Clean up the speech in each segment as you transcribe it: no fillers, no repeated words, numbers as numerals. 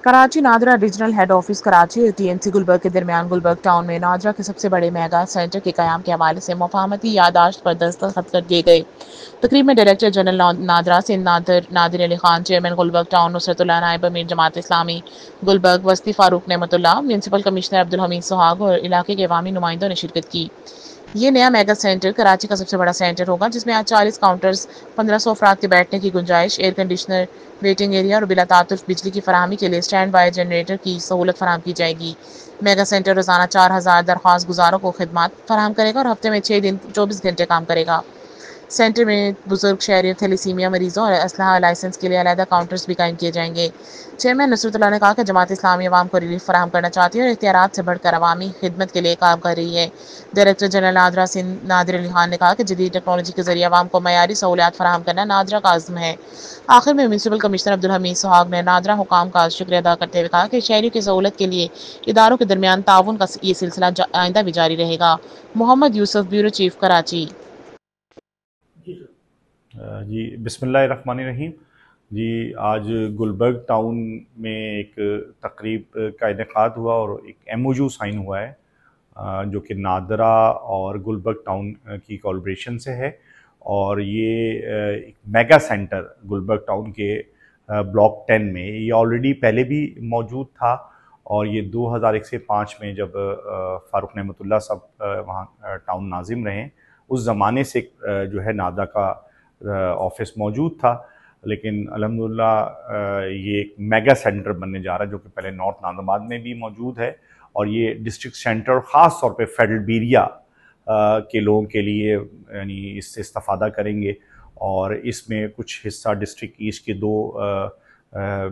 Karachi NADRA regional head office Karachi और TMC Gulberg के दरमियान गुलबर्ग टाउन में नादरा के सबसे बड़े मेगा सेंटर के कयाम के हवाले से मुफाहमती याददाश्त पर दस्तखत कर दिए गए। तकरीब में डायरेक्टर जनरल नादरा से नादिर अली खान, चेयरमैन गुलबर्ग टाउन नुसरतुल्लाह, नायब अमीर जमात इस्लामी गुलबर्ग वस्ती फारूक नेमतुल्लाह, म्यूनसिपल कमिश्नर अब्दुल हमीद सुहाग और इलाके के अवामी नुमाइंदों ने शिरकत की। ये नया मेगा सेंटर कराची का सबसे बड़ा सेंटर होगा, जिसमें आज 40 काउंटर्स, 1500 अफराद के बैठने की गुंजाइश, एयर कंडीशनर, वेटिंग एरिया और बिला तात्तुफ बिजली की फराहमी के लिए स्टैंड बाय जनरेटर की सहूलत फराहम की जाएगी। मेगा सेंटर रोजाना 4000 दरख्वास्त गुजारों को खिदमात फराहम करेगा और हफ्ते में 6 दिन 24 घंटे काम करेगा। सेंटर में बुजुर्ग शहरियों, थैलीसीमिया मरीजों और असलहा लाइसेंस के लिए अलहदा काउंटर्स भी कायम किए जाएंगे। चेयरमैन नुसरतुल्लाह ने कहा कि जमात इस्लामी अवाम को रिलीफ फराहम करना चाहती है और इख्तियारात से बढ़कर अवामी खिदमत के लिए काम कर रही है। डायरेक्टर जनरल नादरा सिंध नादिर अली खान ने कहा कि जदीद टेक्नोलॉजी के जरिए अवाम को मयारी सहूलियात फराहम करना नादरा का आज़म है। आखिर में म्यूनसिपल कमिश्नर अब्दुल हमीद सुहाग ने नादरा हुकाम का शुक्रिया अदा करते हुए कहा कि शहरियों की सहूलत के लिए इदारों के दरमियान ताउन का ये सिलसिला आइंदा भी जारी रहेगा। Mohammad Yusuf, bureau chief, Karachi. जी बिस्मिल्लाहिर्रहमानिर्रहीम। जी आज गुलबर्ग टाउन में एक तकरीब का इनेकाद हुआ और एक MOU साइन हुआ है जो कि नादरा और गुलबर्ग टाउन की कोलैबोरेशन से है। और ये एक मेगा सेंटर गुलबर्ग टाउन के ब्लॉक 10 में ये ऑलरेडी पहले भी मौजूद था। और ये 2001 से 5 में जब फ़ारूक नेमतुल्लाह साहब वहाँ टाउन नाजिम रहे, उस ज़माने से जो है नादरा का ऑफिस मौजूद था। लेकिन अल्हम्दुलिल्लाह ये एक मेगा सेंटर बनने जा रहा है जो कि पहले नॉर्थ नाज़िमाबाद में भी मौजूद है और ये डिस्ट्रिक्ट सेंटर ख़ास तौर पे फेडरल एरिया के लोगों के लिए यानी इससे इस्तेफ़ादा करेंगे। और इसमें कुछ हिस्सा डिस्ट्रिक्ट ईस्ट के दो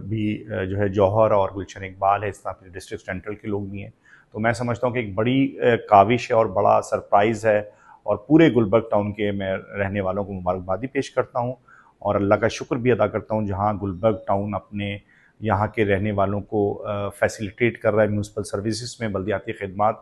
भी जो है जौहर और गुलशन इकबाल है, इस तरह डिस्ट्रिक्ट सेंट्रल के लोग भी हैं। तो मैं समझता हूँ कि एक बड़ी काविश है और बड़ा सरप्राइज़ है और पूरे गुलबर्ग टाउन के मैं रहने वालों को मुबारकबादी पेश करता हूँ और अल्लाह का शुक्र भी अदा करता हूँ जहाँ गुलबर्ग टाउन अपने यहाँ के रहने वालों को फैसिलिटेट कर रहा है म्यूनसिपल सर्विसेज में, बल्दियाती खिदमात